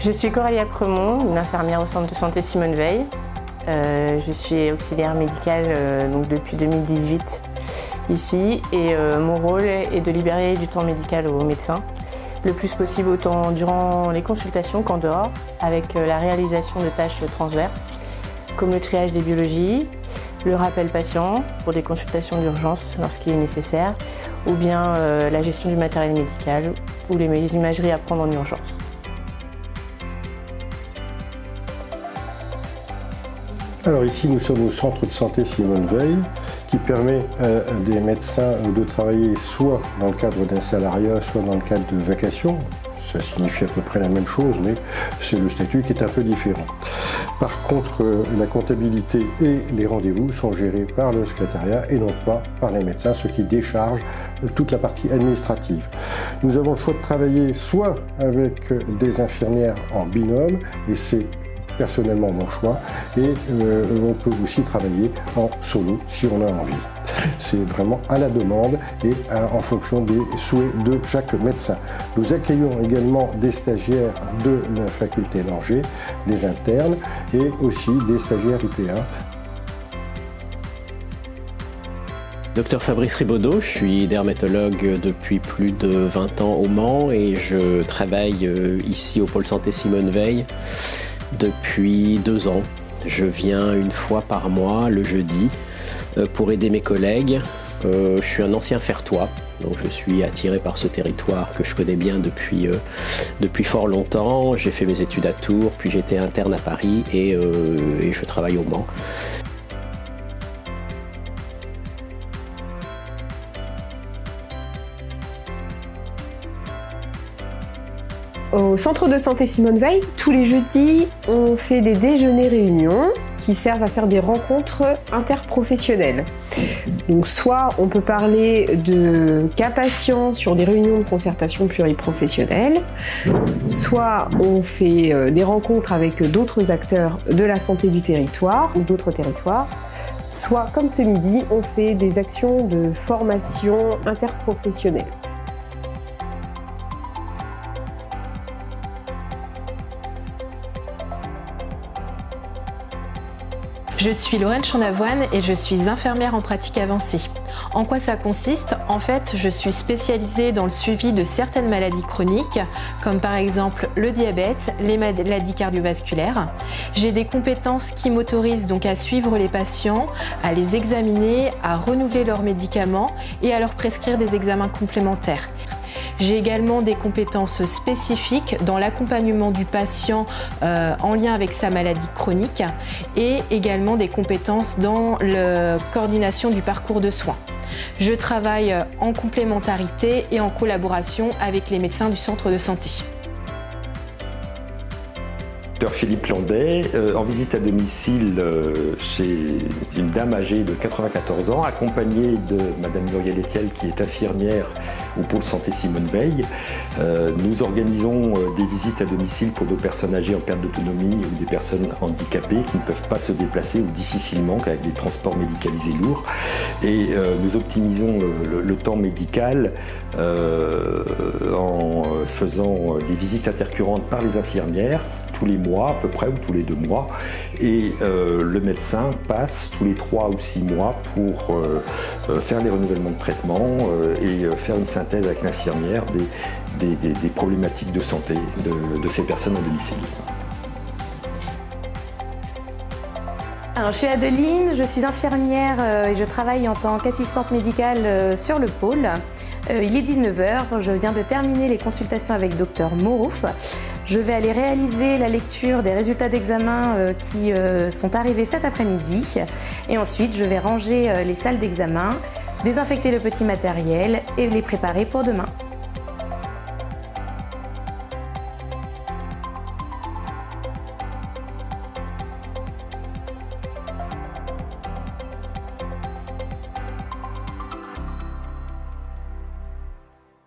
Je suis Coralia Cremont, une infirmière au centre de santé Simone Veil. Je suis auxiliaire médicale donc depuis 2018 ici et mon rôle est de libérer du temps médical aux médecins, le plus possible autant durant les consultations qu'en dehors, avec la réalisation de tâches transverses comme le triage des biologies, le rappel patient pour des consultations d'urgence lorsqu'il est nécessaire, ou bien la gestion du matériel médical ou les imageries à prendre en urgence. Alors ici nous sommes au centre de santé Simone Veil qui permet à des médecins de travailler soit dans le cadre d'un salariat, soit dans le cadre de vacations. Ça signifie à peu près la même chose, mais c'est le statut qui est un peu différent. Par contre, la comptabilité et les rendez-vous sont gérés par le secrétariat et non pas par les médecins, ce qui décharge toute la partie administrative. Nous avons le choix de travailler soit avec des infirmières en binôme, et c'est personnellement mon choix, et on peut aussi travailler en solo si on a envie. C'est vraiment à la demande et en fonction des souhaits de chaque médecin. Nous accueillons également des stagiaires de la faculté d'Angers, des internes et aussi des stagiaires UPA. Docteur Fabrice Ribaudot, je suis dermatologue depuis plus de 20 ans au Mans et je travaille ici au pôle santé Simone Veil depuis 2 ans. Je viens une fois par mois, le jeudi, pour aider mes collègues. Je suis un ancien fertois, donc je suis attiré par ce territoire que je connais bien depuis fort longtemps. J'ai fait mes études à Tours, puis j'étais interne à Paris et je travaille au Mans. Au centre de santé Simone Veil, tous les jeudis, on fait des déjeuners-réunions qui servent à faire des rencontres interprofessionnelles. Donc soit on peut parler de cas patients sur des réunions de concertation pluriprofessionnelle, soit on fait des rencontres avec d'autres acteurs de la santé du territoire ou d'autres territoires, soit comme ce midi, on fait des actions de formation interprofessionnelle. Je suis Lorraine Chandavoine et je suis infirmière en pratique avancée. En quoi ça consiste? En fait, je suis spécialisée dans le suivi de certaines maladies chroniques, comme par exemple le diabète, les maladies cardiovasculaires. J'ai des compétences qui m'autorisent donc à suivre les patients, à les examiner, à renouveler leurs médicaments et à leur prescrire des examens complémentaires. J'ai également des compétences spécifiques dans l'accompagnement du patient en lien avec sa maladie chronique et également des compétences dans la coordination du parcours de soins. Je travaille en complémentarité et en collaboration avec les médecins du centre de santé. Docteur Philippe Landais, en visite à domicile chez une dame âgée de 94 ans, accompagnée de Madame Muriel Etiel qui est infirmière au pôle santé Simone Veil. Nous organisons des visites à domicile pour des personnes âgées en perte d'autonomie ou des personnes handicapées qui ne peuvent pas se déplacer ou difficilement avec des transports médicalisés lourds. Et nous optimisons le temps médical en faisant des visites intercurrentes par les infirmières tous les mois à peu près ou tous les 2 mois et le médecin passe tous les 3 ou 6 mois pour faire les renouvellements de traitement et faire une synthèse avec l'infirmière des problématiques de santé de ces personnes à domicile. Alors, je suis Adeline, je suis infirmière et je travaille en tant qu'assistante médicale sur le pôle. Il est 19h, je viens de terminer les consultations avec Dr Morouf. Je vais aller réaliser la lecture des résultats d'examen qui sont arrivés cet après-midi et ensuite je vais ranger les salles d'examen, désinfecter le petit matériel et les préparer pour demain.